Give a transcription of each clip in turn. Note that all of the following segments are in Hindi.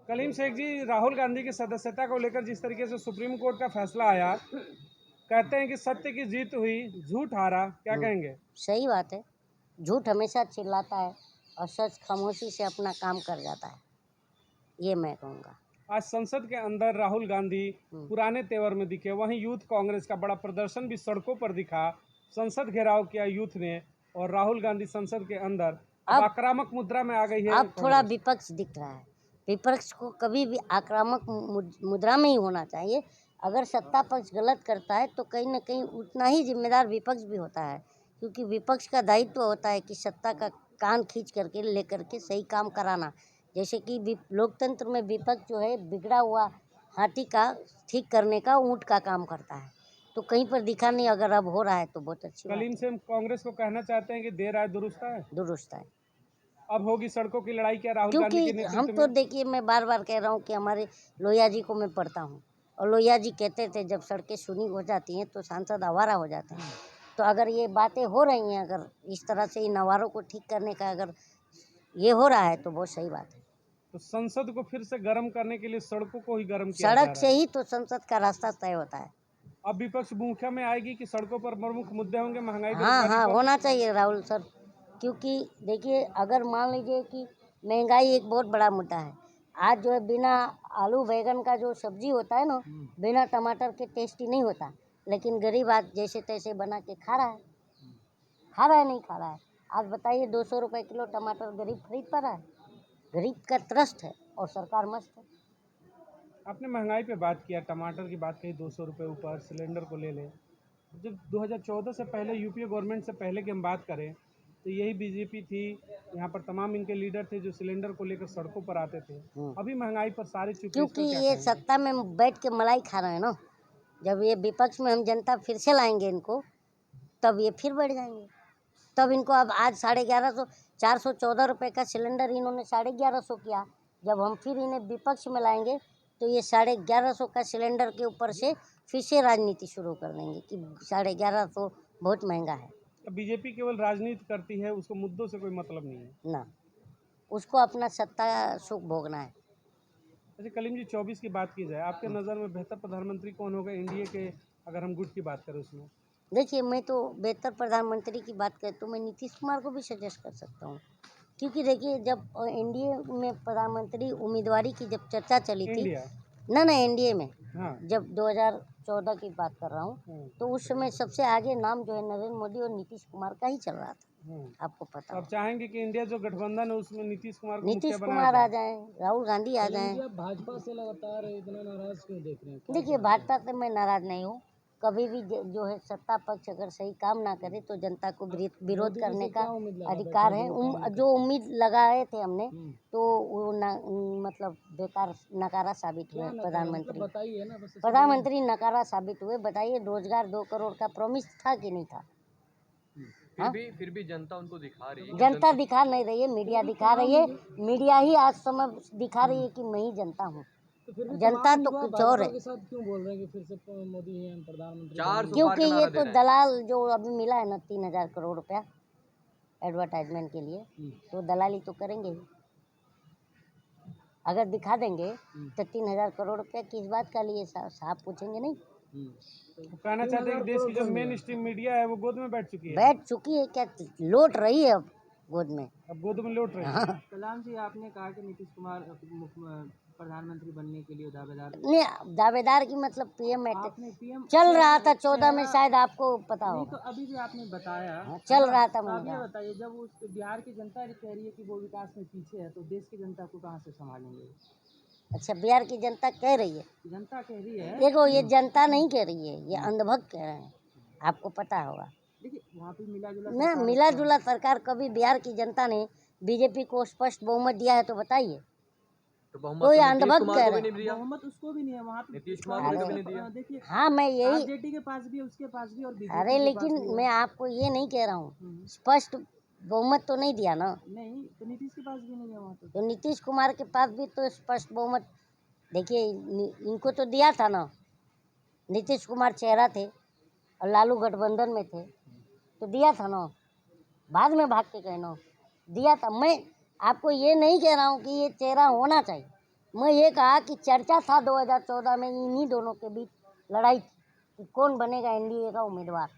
कलीम शेख जी, राहुल गांधी की सदस्यता को लेकर जिस तरीके से सुप्रीम कोर्ट का फैसला आया, कहते हैं कि सत्य की जीत हुई, झूठ हारा, क्या कहेंगे? सही बात है। झूठ हमेशा चिल्लाता है और सच खामोशी से अपना काम कर जाता है, ये मैं कहूँगा। आज संसद के अंदर राहुल गांधी पुराने तेवर में दिखे, वहीं यूथ कांग्रेस का बड़ा प्रदर्शन भी सड़कों पर दिखा। संसद घेराव किया यूथ ने और राहुल गांधी संसद के अंदर अब आक्रामक मुद्रा में आ गई है। अब थोड़ा विपक्ष दिख रहा है। विपक्ष को कभी भी आक्रामक मुद्रा में ही होना चाहिए। अगर सत्ता पक्ष गलत करता है तो कहीं ना कहीं उतना ही जिम्मेदार विपक्ष भी होता है, क्योंकि विपक्ष का दायित्व होता है कि सत्ता का कान खींच करके लेकर के सही काम कराना। जैसे कि लोकतंत्र में विपक्ष जो है बिगड़ा हुआ हाथी का ठीक करने का ऊँट का काम करता है, तो कहीं पर दिखा नहीं। अगर अब हो रहा है तो बहुत अच्छी बात कलीम है। से कांग्रेस को कहना चाहते हैं कि देर आए दुरुस्त आए। दुरुस्त है, अब होगी सड़कों की लड़ाई क्या राहुल गांधी के क्योंकि हम नेतृत्व तो में? देखिए, मैं बार बार कह रहा हूँ कि हमारे लोहिया जी को मैं पढ़ता हूँ और लोहिया जी कहते थे जब सड़कें सुनी हो जाती हैं तो सांसद आवारा हो जाते हैं। तो अगर ये बातें हो रही हैं, अगर इस तरह से इन आवारों को ठीक करने का अगर ये हो रहा है तो बहुत सही बात है। तो संसद को फिर से गर्म करने के लिए सड़कों को ही गर्म किया जा सड़क रहा से है। ही तो संसद का रास्ता तय होता है। अब विपक्ष भूमिका में आएगी कि सड़कों पर प्रमुख मुद्दे होंगे महंगाई, हाँ बेरोजगारी हाँ, पर? होना चाहिए राहुल सर, क्योंकि देखिए अगर मान लीजिए कि महंगाई एक बहुत बड़ा मुद्दा है। आज जो है बिना आलू बैगन का जो सब्जी होता है ना, बिना टमाटर के टेस्टी नहीं होता, लेकिन गरीब आज जैसे तैसे बना के खा रहा है। खा रहा है नहीं खा रहा है? आज बताइए 200 रुपये किलो टमाटर गरीब खरीद पा रहा है? गरीब का त्रस्त है और सरकार मस्त है। आपने महंगाई पे बात किया, टमाटर की बात कही, 200 रुपये ऊपर सिलेंडर को ले लें। जब 2014 से पहले यूपीए गवर्नमेंट से पहले की हम बात करें तो यही बीजेपी थी, यहाँ पर तमाम इनके लीडर थे जो सिलेंडर को लेकर सड़कों पर आते थे। अभी महंगाई पर सारे चुप, क्योंकि ये सत्ता में बैठ के मलाई खा रहे हैं ना। जब ये विपक्ष में हम जनता फिर से लाएंगे इनको, तब ये फिर बढ़ जाएंगे। तब इनको अब आज 1150 414 रुपये का सिलेंडर इन्होंने 1150 किया। जब हम फिर इन्हें विपक्ष में लाएंगे तो ये 1150 का सिलेंडर के ऊपर से फिर से राजनीति शुरू कर देंगे कि 1150 बहुत महंगा है। बीजेपी केवल राजनीति करती है, उसको मुद्दों से कोई मतलब नहीं है ना, उसको अपना सत्ता सुख भोगना है। अच्छा कलीम जी, 24 की बात की जाए, आपके नज़र में बेहतर प्रधानमंत्री कौन होगा इंडिया के, अगर हम गुट की बात करें उसमें? देखिए, मैं तो बेहतर प्रधानमंत्री की बात करें तो मैं नीतीश कुमार को भी सजेस्ट कर सकता हूँ, क्योंकि देखिए जब एनडीए में प्रधानमंत्री उम्मीदवारी की जब चर्चा चली थी इंडिया, ना एनडीए में, हाँ, जब 2014 की बात कर रहा हूँ, तो उस समय सबसे आगे नाम जो है नरेंद्र मोदी और नीतीश कुमार का ही चल रहा था। आपको पता तो आप चाहेंगे कि इंडिया जो गठबंधन है उसमें नीतीश कुमार को नीतीश मुखिया कुमार आ बनाया जाए, राहुल गांधी आ जाए। भाजपा से लगातार इतना नाराज क्यों देख रहे हैं? देखिए, भाजपा से मैं नाराज नहीं हूँ। कभी भी जो है सत्ता पक्ष अगर सही काम ना करे तो जनता को विरोध करने का अधिकार है। जो उम्मीद लगाए थे हमने तो वो मतलब बेकार नकारा साबित हुए। प्रधानमंत्री नकारा साबित हुए। बताइए, रोजगार 2 करोड़ का प्रॉमिस था कि नहीं था? फिर भी जनता उनको दिखा रही है। जनता दिखा नहीं रही है, मीडिया दिखा रही है। मीडिया ही आज समय दिखा रही है कि मैं ही जनता हूँ। जनता तो कुछ और है। क्यों बोल रहे हैं कि फिर से मोदी हैं प्रधानमंत्री? क्योंकि ये तो दलाल जो अभी मिला है ना 3000 करोड़ रुपया एडवर्टाइजमेंट के लिए, तो दलाली तो करेंगे ही। अगर दिखा देंगे तो 3000 करोड़ रुपया किस बात का लिए साहब पूछेंगे नहीं। कहना चाहते हैं कि देश की जो मेन स्ट्रीम मीडिया है वो गोद में बैठ चुकी है। क्या लौट रही है अब गोद में? अब गोद में लौट रही है। कलाम जी, आपने कहा कि नीतीश कुमार प्रधानमंत्री बनने के लिए दावेदार नहीं, दावेदार की मतलब पीएम चल रहा था 14 में, शायद आपको पता हो। तो अभी भी आपने बताया चल रहा था। आप ये बताइए, जब उस बिहार की जनता कह रही है कि वो विकास में पीछे है, तो देश की जनता को कहाँ से संभालेंगे? अच्छा, बिहार की जनता कह रही है? जनता कह रही है। देखो, ये जनता नहीं कह रही है, ये अंधभक्त कह रहे हैं। आपको पता होगा। देखिए, वहाँ पे मिला जुला सरकार कभी बिहार की जनता ने बीजेपी को स्पष्ट बहुमत दिया है तो बताइए। तो ये अंधभक्त कह रहे हैं। बहुमत उसको भी नहीं है वहाँ पे, नीतीश कुमार को भी नहीं दिया। देखिए, हाँ, मैं यही आरजेडी के पास भी है, उसके पास भी, और बीजेपी अरे लेकिन मैं आपको ये नहीं कह रहा हूँ, स्पष्ट बहुमत तो नहीं दिया ना। नहीं, तो नीतीश के पास भी नहीं है वहाँ पे। तो नीतीश कुमार के पास भी तो स्पष्ट बहुमत, देखिए इनको तो दिया था ना। नीतीश कुमार चेहरा थे और लालू गठबंधन में थे, तो दिया था ना। बाद में भाग के कहना दिया था। मैं आपको ये नहीं कह रहा हूँ कि ये चेहरा होना चाहिए, मैं ये कहा कि चर्चा था 2014 में इन्हीं दोनों के बीच लड़ाई थी कि कौन बनेगा एनडीए का उम्मीदवार,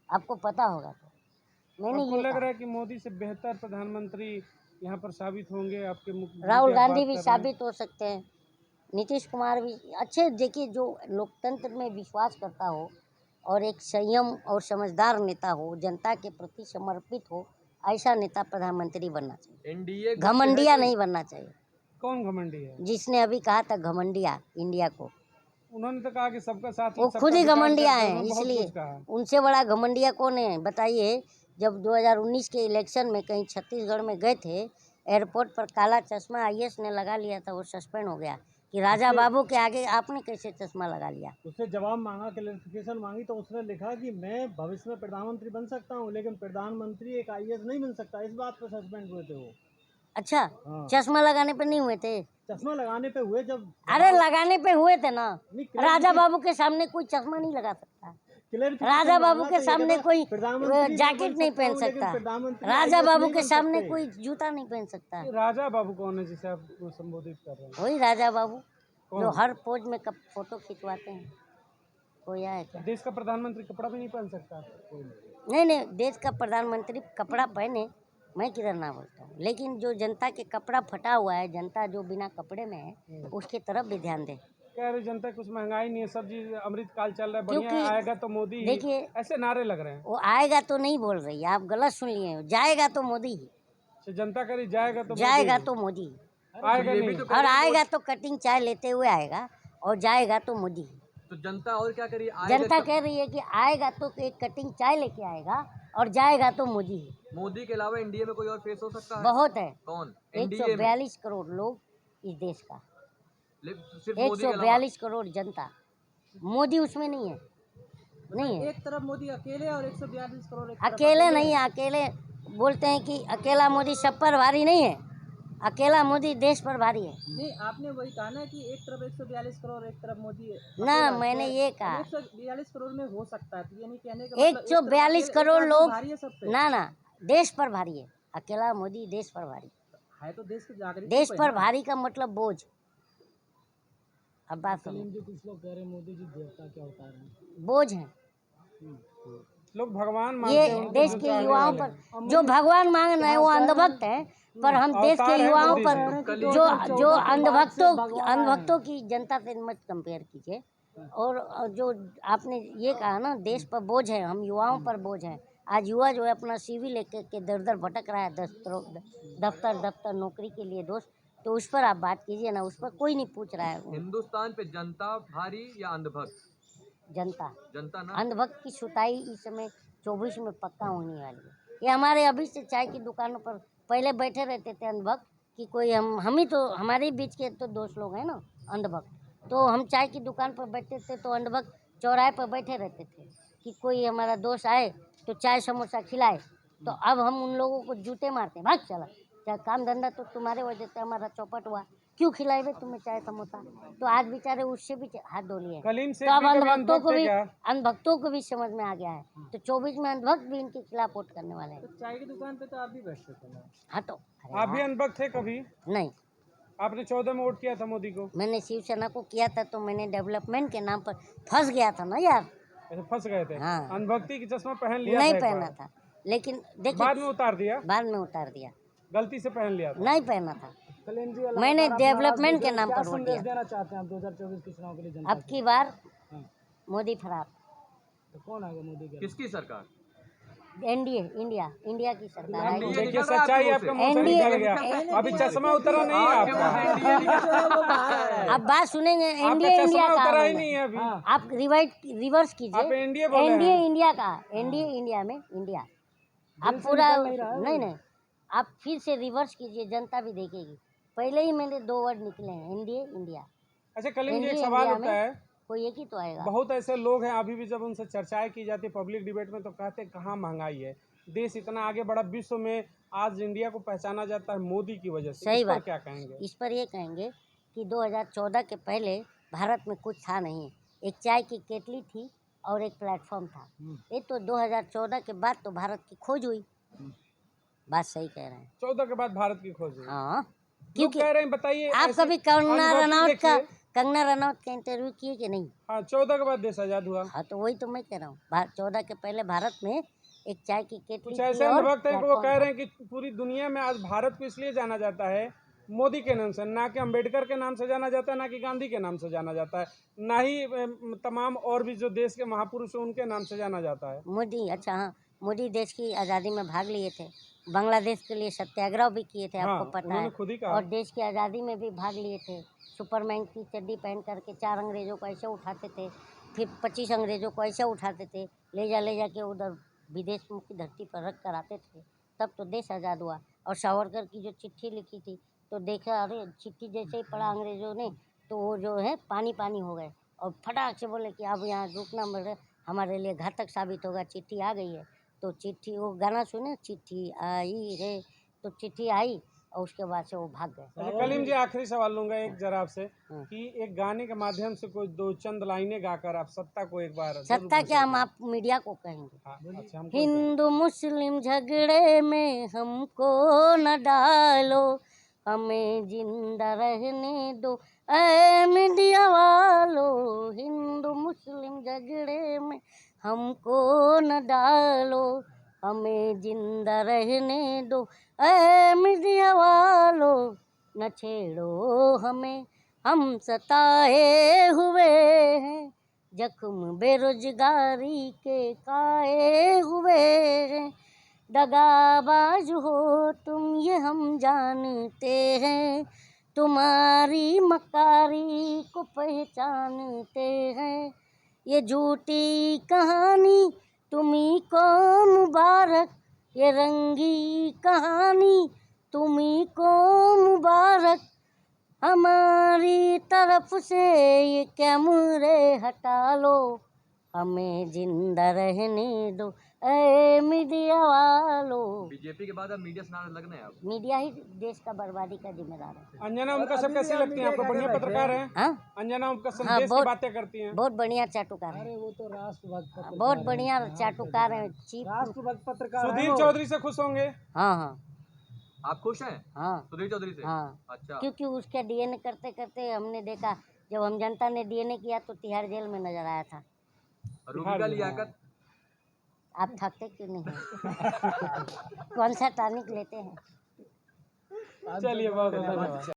आपको पता होगा। तो मैंने आपको ये लग कहा रहा है कि मोदी से बेहतर प्रधानमंत्री यहाँ पर साबित होंगे? आपके राहुल जिनकी आप गांधी बात भी कर रहे हैं। साबित हो सकते हैं, नीतीश कुमार भी अच्छे। देखिए, जो लोकतंत्र में विश्वास करता हो और एक संयम और समझदार नेता हो, जनता के प्रति समर्पित हो, ऐसा नेता प्रधानमंत्री बनना चाहिए। एनडीए घमंडिया नहीं बनना चाहिए। कौन घमंडी है? जिसने अभी कहा था घमंडिया इंडिया को, उन्होंने तो कहा कि सबका साथ वो सबका खुद ही विकास घमंडिया करते हैं, हैं। उन्होंने बहुत इसलिए कुछ कहा। उनसे बड़ा घमंडिया कौन है बताइए? जब 2019 के इलेक्शन में कहीं छत्तीसगढ़ में गए थे, एयरपोर्ट पर काला चश्मा आईएएस ने लगा लिया था, वो सस्पेंड हो गया कि राजा बाबू के आगे आपने कैसे चश्मा लगा लिया। उससे जवाब मांगा, क्लैरिफिकेशन मांगी, तो उसने लिखा कि मैं भविष्य में प्रधानमंत्री बन सकता हूँ, लेकिन प्रधानमंत्री एक आईएएस नहीं बन सकता। इस बात पर सस्पेंड हुए थे वो। अच्छा, हाँ। चश्मा लगाने पे नहीं हुए थे? चश्मा लगाने पे हुए जब। अरे लगाने पे हुए थे ना। नहीं, राजा बाबू के सामने कोई चश्मा नहीं लगा सकता। clarification राजा बाबू मांगा के तो ये सामने कहता, कोई प्रधानमंत्री मैं जैकेट बन नहीं सकता पहन हूँ, लेकिन सकता। प्रधानमंत्री राजा IAS बाबू नहीं के बन सामने सकते। कोई जूता नहीं पहन सकता। ये राजा बाबू कौन है जिसे आप संबोधित कर रहे हैं? वही राजा बाबू कौन? जो हर पोज में फोटो खिंचवाते हैं। कोई आए क्या? देश का प्रधानमंत्री कपड़ा भी नहीं पहन सकता? नहीं नहीं, देश का प्रधानमंत्री कपड़ा पहने, मैं किधर ना बोलता हूँ, लेकिन जो जनता के कपड़ा फटा हुआ है, जनता जो बिना कपड़े में है, उसकी तरफ भी ध्यान दे। कह रही जनता कुछ महंगाई नहीं है, सब चीज अमृत काल चल रहा है, बढ़िया क्योंकि आएगा तो मोदी ही, देखिए, ऐसे नारे लग रहे हैं। वो आएगा तो नहीं बोल रही है, आप गलत सुन लिए हैं। जाएगा तो मोदी ही, तो जनता कह रही जाएगा तो जाएगा मोदी तो मोदी ही। ही। आएगा ये भी नहीं। तो और आएगा तो कटिंग चाय लेते हुए आएगा, और जाएगा तो मोदी ही। तो जनता और क्या करिए, आएगा जनता तब- कह रही है कि आएगा तो एक कटिंग चाय लेके आएगा, और जाएगा तो मोदी ही। मोदी के अलावा इंडिया में कोई और फेस हो सकता है? बहुत है। कौन? एनडीए में 142 करोड़ लोग इस देश का, सिर्फ मोदी के अलावा 142 करोड़ जनता, मोदी उसमें नहीं है। नहीं है, एक तरफ मोदी अकेले और 142 करोड़ एक तरफ अकेले नहीं है। अकेले बोलते हैं कि अकेला मोदी सब पर भारी नहीं है, अकेला मोदी देश पर भारी है नहीं, आपने वही कहा ना कि एक तरफ 142 करोड़ एक तरफ मोदी ना। मैंने ये कहा 142 करोड़ में हो सकता है, तो यानी कहने का मतलब 142 करोड़ लोग भारी है सब पे। ना, देश पर भारी है। अकेला मोदी देश पर भारी, है तो देश के नागरिक देश पर भारी का मतलब बोझ। अब बात सुनो, कुछ लोग कह रहे हैं मोदी जी देवता क्या उतार रहे हैं। बोझ है लोग भगवान मानते ये हैं उनको, देश जो के चाहने युवाओं वाले पर। हैं। जो भगवान मांग रहे हैं वो अंधभक्त है, पर हम देश अवतार के है युवाओं मोदी पर जी। जो अंधभक्तों की जनता से मत कंपेयर कीजिए। और जो आपने ये कहा ना, देश पर बोझ है, हम युवाओं पर बोझ है। आज युवा जो है अपना CV लेके के दर दर भटक रहा है, दफ्तर नौकरी के लिए दोस्त, तो उस पर आप बात कीजिए ना, उस पर कोई नहीं पूछ रहा है। हिंदुस्तान पे जनता भारी या अंधभक्त? जनता, जनता ना। अंधभक्त की सुताई इस समय 24 में पक्का होने वाली है। ये हमारे अभी से चाय की दुकानों पर पहले बैठे रहते थे अंधभक्त कि कोई हम ही तो, हमारे बीच के तो दोस्त लोग हैं ना अंधभक्त, तो हम चाय की दुकान पर बैठते थे तो अंधभक्त चौराहे पर बैठे रहते थे कि कोई हमारा दोस्त आए तो चाय समोसा खिलाए। तो अब हम उन लोगों को जूते मारते, भाग चला, क्या काम धंधा तो तुम्हारे वजह से हमारा चौपट हुआ, क्यों खिलाए बे तुम्हें चाय समोसा। तो आज बेचारे उससे भी हाथ धो लिए। कलीम तो शेख अब भी कभी अंधभक्तों को भी समझ में आ गया है, तो 24 में अंधभक्त भी इनके खिलाफ वोट करने वाले हैं। तो चाय की दुकान पे तो आप भी बैठते थे ना। हाँ तो अरे आप भी यार, अनभक्त थे कभी? नहीं, आपने 14 में वोट किया था मोदी को, मैंने शिवसेना को किया था तो मैंने डेवलपमेंट के नाम पर फंस गया था ना यार। ऐसे फंस गए थे। हाँ। अनभक्ति की चश्मा पहन लिया नहीं था एक पहना बार। था, लेकिन देखिए बाद में उतार दिया, बाद में उतार दिया, गलती से पहन लिया था। नहीं पहना था। कलीम जी, मैंने डेवलपमेंट के नाम क्या पर वोट संदेश दिया। देना चाहते हैं आप 2024 के चुनाव के लिए जनता अब की बार मोदी फरार, को? कौन आएगा मोदी के? किसकी सरकार? एनडीए, इंडिया की सरकार आएगी। एनडीए देखिए निकल रहा है सच्चाई आपके आपका मुंह मुंह से NDA निकल गया, अभी चश्मा उतरा नहीं है आपके मुंह से आपका। एनडीए निकल रहा है। अब बात सुनेंगे, आपका इंडिया चश्मा का उतरा ही मैंने। नहीं है अभी। आप रिवर्स आप कीजिए, एनडीए बोले एनडीए हैं। इंडिया का, एनडीए इंडिया में इंडिया। आप पूरा नहीं, आप फिर से रिवर्स कीजिए, जनता भी देखेगी। पहले ही मेरे 2 वर्ड निकले हैं, एनडीए इंडिया। अच्छा कलीम जी, एक एनडीए सवाल इंडिया होता में है, कोई एक ही तो आएगा। बहुत ऐसे लोग हैं अभी भी जब उनसे चर्चाएं की जाती है पब्लिक डिबेट में तो कहते हैं कहाँ महंगाई है, देश इतना आगे बढ़ा, विश्व में आज इंडिया को पहचाना जाता है मोदी की वजह से। सही इस पर बात। क्या कहेंगे? इस पर ये कहेंगे कि 2014 के पहले भारत में कुछ था नहीं, एक चाय की केतली थी और एक प्लेटफॉर्म था। ये तो 2014 के बाद तो भारत की खोज हुई। बात सही कह रहे हैं। 14 के बाद भारत की खोज हुई। हाँ, क्योंकि कह रहे हैं, बताइए आप ऐसे कभी कंगना अनुभव रनौत का देखिए। इंटरव्यू किए कि नहीं? हाँ, 14 के बाद देश आजाद हुआ। हाँ, तो वही तो मैं कह रहा हूँ। 14 के पहले भारत में एक चाय की केतली कुछ थी ऐसे और अनुभव हैं कि वो प्लेटफॉर्म कह था। रहे हैं कि पूरी दुनिया में आज भारत को इसलिए जाना जाता है मोदी के नाम से, ना कि अम्बेडकर के नाम से जाना जाता है, ना कि गांधी के नाम से जाना जाता है, ना ही तमाम और भी जो देश के महापुरुष हैं उनके नाम से जाना जाता है। मोदी, अच्छा हाँ, मोदी देश की आज़ादी में भाग लिए थे, बांग्लादेश के लिए सत्याग्रह भी किए थे, हाँ, आपको पता उन्होंने है, खुद ही कहा। और देश की आज़ादी में भी भाग लिए थे। सुपरमैन की चड्डी पहन करके 4 अंग्रेज़ों को ऐसे उठाते थे, फिर 25 अंग्रेज़ों को ऐसे उठाते थे, ले जा के उधर विदेश की धरती पर रख कर आते थे, तब तो देश आज़ाद हुआ। और सावरकर की जो चिट्ठी लिखी थी, तो देखा, अरे चिट्ठी जैसे ही पढ़ा अंग्रेज़ों ने, तो वो जो है पानी पानी हो गए और फटाक से बोले कि अब यहाँ रुकना मेरे हमारे लिए घातक साबित होगा, चिट्ठी आ गई है। तो चिट्ठी, वो गाना सुने, चिट्ठी आई है, तो चिट्ठी आई और उसके बाद से वो भाग गए। अच्छा, कलीम जी, आखिरी सवाल लूंगा एक जरा आपसे हाँ। कि एक गाने के माध्यम से कोई दो चंद लाइनें गाकर आप सत्ता को एक बार जरूर सत्ता क्या, हम बुलंद आप मीडिया को कहेंगे। हाँ, अच्छा, हमको हिंदू मुस्लिम झगड़े में हमको न डालो, हमें जिंदा रहने दो ऐ मीडिया वालों। हिंदू मुस्लिम झगड़े में हमको न डालो, हमें जिंदा रहने दो ऐ मीडिया वालों। न छेड़ो हमें, हम सताए हुए हैं, जख्म बेरोजगारी के खाए हुए हैं। दगाबाज हो तुम ये हम जानते हैं, तुम्हारी मकारी को पहचानते हैं। ये झूठी कहानी तुम्ही को मुबारक, ये रंगी कहानी तुम्ही को मुबारक। हमारी तरफ से ये कैमरे हटा लो, हमें जिंदा रहने दो ऐ मीडिया वालों। बीजेपी के बाद अब मीडिया से नारा लगना है अब। मीडिया ही देश का बर्बादी का जिम्मेदार है। अंजना उनका सब कैसी लगती हैं आपको? बढ़िया पत्रकार हैं? हाँ अंजना उनका सब हाँ, देश की बहुत बातें करती हैं। बहुत बढ़िया चाटुकार है, वो तो राष्ट्रभक्त बहुत बढ़िया चाटुकार है, चीफ। राष्ट्रभक्त पत्रकार सुधीर चौधरी से खुश होंगे? हाँ हाँ आप खुश हैं हाँ सुधीर चौधरी से? हाँ, अच्छा, क्योंकि उसके डीएनए करते करते हमने देखा, जब हम जनता ने डीएनए किया तो तिहाड़ जेल में नजर आया था। रूबिका लियाकत? आप थकते क्यों नहीं हैं? कौन सा टॉनिक लेते हैं? चलिए, बहुत धन्यवाद।